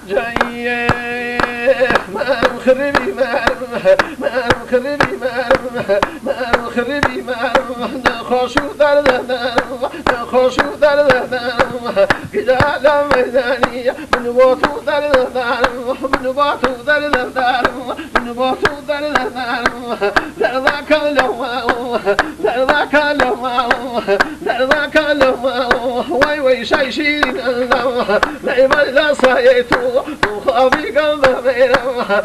جاي ما مخربي ما مخربي ما مخربي ما نخشو نخشو كذا على ميدانية من بوتو من بوتو من بوتو ذاك ذاك وي شايشين لا يبلا صايتو وخافي قلب بينه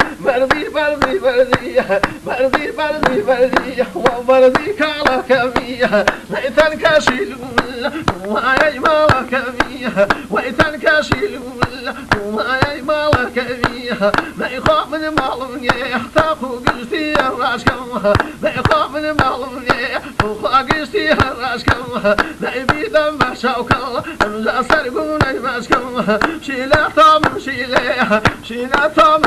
بردي وبردي كالا كمية ليتن كاشيلون وما يمال كمية ويتن كاشيلون وما يمال كمية لا يخاف من معلوم يحتاقو قشتي الراشكم لا يخاف من معلوم يحتاقو قشتي الراشكم لا يبيد مشاوكا لا سرقون يمشكم شيلا طام شيلا طام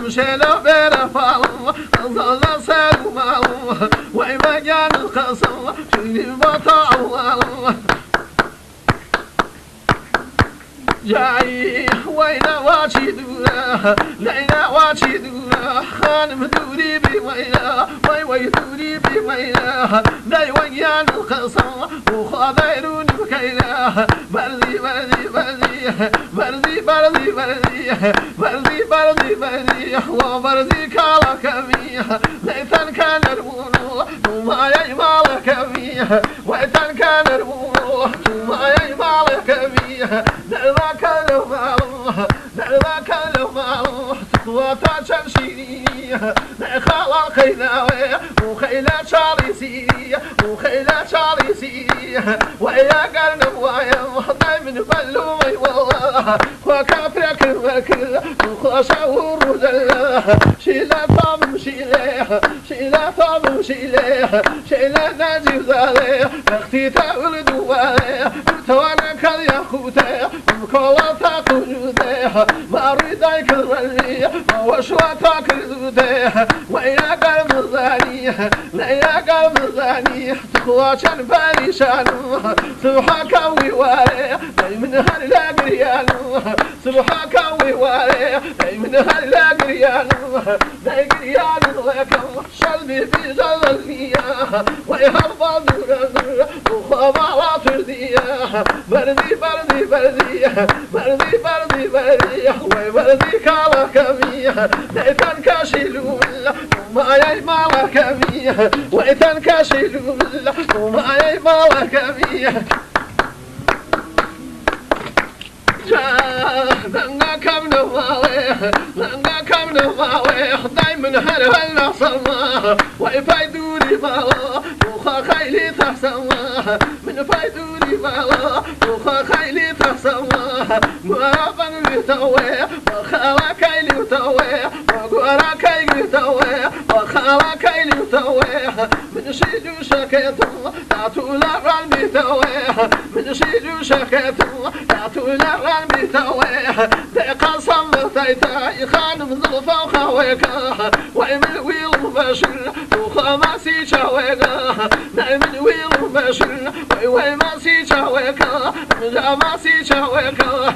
شيلا بير فالو ظل سلمى وما كان الخصم شيل بطاو جاي وين واشدونا لينا واشدونا خانم دوري بوينا وي دوري بوينا داي ويان الخصم وخاذيرون بكينا بردي وبردي كالا كمية ليتن كان البونو وما يمال كمية ويتن كان البونو وما يمال كمية ذاك المال تقوى تشمشينية خالا الخيلاوي وخيلا شاريسية وخيلا شاريسية ويا قرن بوايا وحضي من بلومي والله وكافرك المكر وخشور رجل شيلا طام شيلا طام شيلا ناجي وزالي اختي تولد والي توانا كل ياخوتي مكولتا قجودي ما ريدايك الرلي ما وشواتاك رزودي ويا قلب الزاني ليا قلب الزاني تخواشن باريشان سبحاك ويوالي من هلا قريان سبحاك ويوالي من هلا قريان لا قريان لك شلبي في جلالية ويهرب دور وخبارات فردية بردي وبردي كالا كمية ليتن كاشيلون وما يمال كمية ويتن كاشيلون وما يمال كمية لنا كم نوالي دايما هلا صما ويفايدوني بالا وخا خيلي تحسما من فايدوني بالا وخا خيلي تحسما مرابا بتوي وخالا كيلي توي وقورا كيلي توي وخالا كيلي توي من شيدو شكيتو تاتو لاران بتوي من شيدو شكيتو تاتو لاران بتوي دقا صمتيتا يخانم ظلفا وخاويكا ويمن ويل مباشر وخا سي شاويكا نايمن ويل مباشر وي ما سي شاويكا ما سي شاويكا